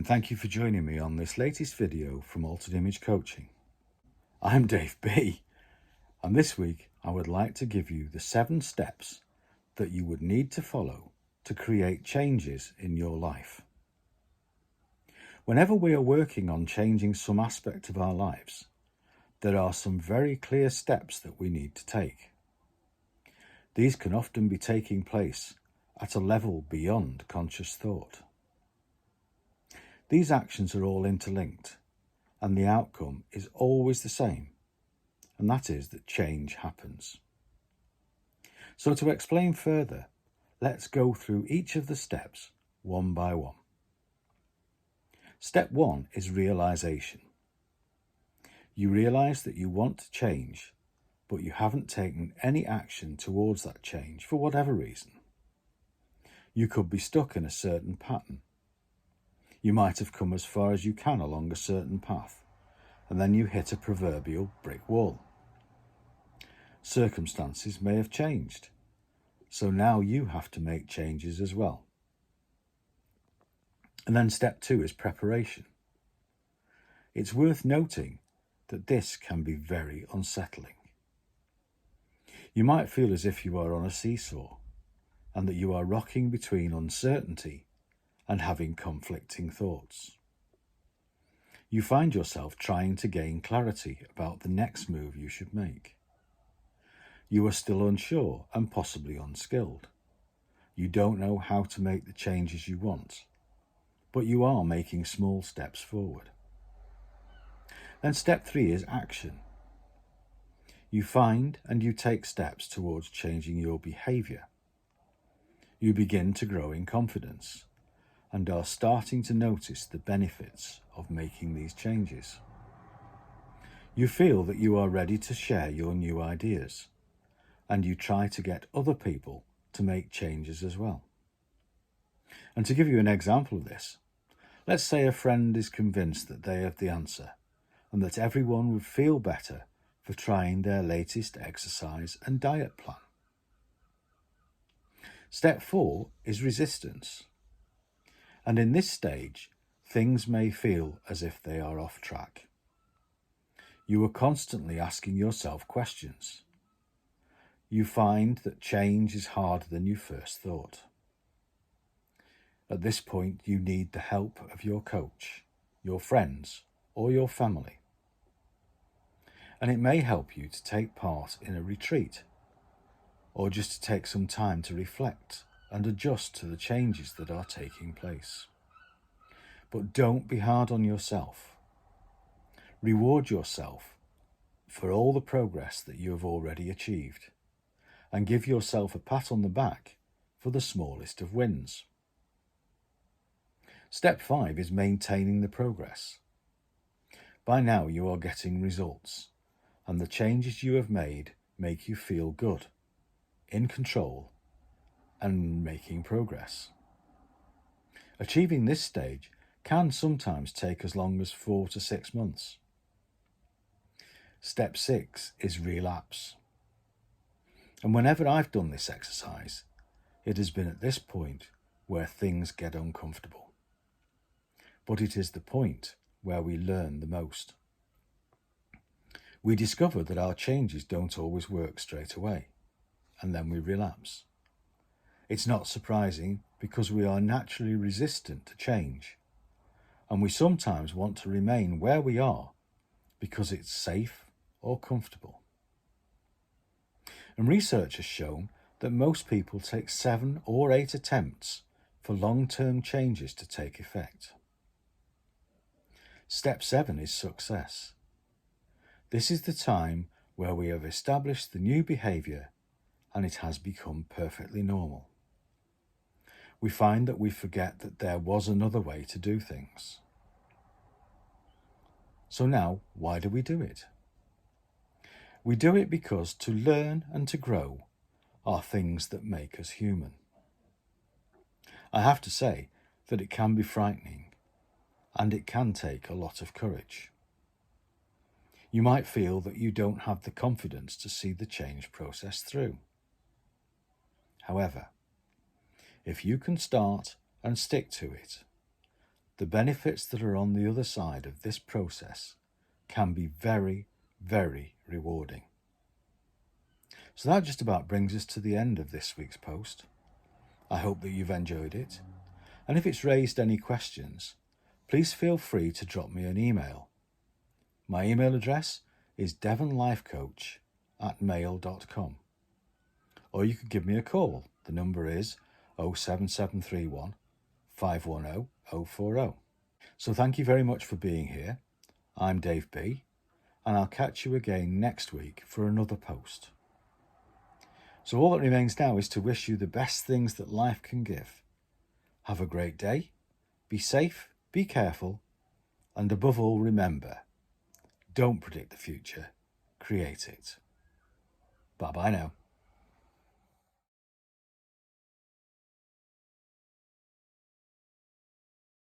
and thank you for joining me on this latest video from Altered Image Coaching. I'm Dave B, and this week I would like to give you the 7 steps that you would need to follow to create changes in your life. Whenever we are working on changing some aspect of our lives, there are some very clear steps that we need to take. These can often be taking place at a level beyond conscious thought. These actions are all interlinked, and the outcome is always the same, and that is that change happens. So to explain further, let's go through each of the steps one by one. Step 1 is realization. You realize that you want to change, but you haven't taken any action towards that change for whatever reason. You could be stuck in a certain pattern. You might have come as far as you can along a certain path, and then you hit a proverbial brick wall. Circumstances may have changed, so now you have to make changes as well. And then step 2 is preparation. It's worth noting that this can be very unsettling. You might feel as if you are on a seesaw, and that you are rocking between uncertainty and having conflicting thoughts. You find yourself trying to gain clarity about the next move you should make. You are still unsure and possibly unskilled. You don't know how to make the changes you want, but you are making small steps forward. Then step 3 is action. You find and you take steps towards changing your behaviour. You begin to grow in confidence and are starting to notice the benefits of making these changes. You feel that you are ready to share your new ideas, and you try to get other people to make changes as well. And to give you an example of this, let's say a friend is convinced that they have the answer and that everyone would feel better for trying their latest exercise and diet plan. Step 4 is resistance. And in this stage, things may feel as if they are off track. You are constantly asking yourself questions. You find that change is harder than you first thought. At this point, you need the help of your coach, your friends, or your family. And it may help you to take part in a retreat, or just to take some time to reflect and adjust to the changes that are taking place. But don't be hard on yourself. Reward yourself for all the progress that you have already achieved, and give yourself a pat on the back for the smallest of wins. Step 5 is maintaining the progress. By now you are getting results, and the changes you have made make you feel good, in control, and making progress. Achieving this stage can sometimes take as long as 4 to 6 months. Step 6 is relapse. And whenever I've done this exercise, it has been at this point where things get uncomfortable. But it is the point where we learn the most. We discover that our changes don't always work straight away, and then we relapse. It's not surprising because we are naturally resistant to change, and we sometimes want to remain where we are because it's safe or comfortable. And research has shown that most people take 7 or 8 attempts for long-term changes to take effect. Step 7 is success. This is the time where we have established the new behaviour and it has become perfectly normal. We find that we forget that there was another way to do things. So now, why do we do it? We do it because to learn and to grow are things that make us human. I have to say that it can be frightening, and it can take a lot of courage. You might feel that you don't have the confidence to see the change process through. However, if you can start and stick to it, the benefits that are on the other side of this process can be very, very rewarding. So that just about brings us to the end of this week's post. I hope that you've enjoyed it, and if it's raised any questions, please feel free to drop me an email. My email address is devonlifecoach@mail.com, or you could give me a call. The number is 07731 510 040. So thank you very much for being here. I'm Dave B, and I'll catch you again next week for another post. So all that remains now is to wish you the best things that life can give. Have a great day, be safe, be careful, and above all, remember, don't predict the future, create it. Bye-bye now.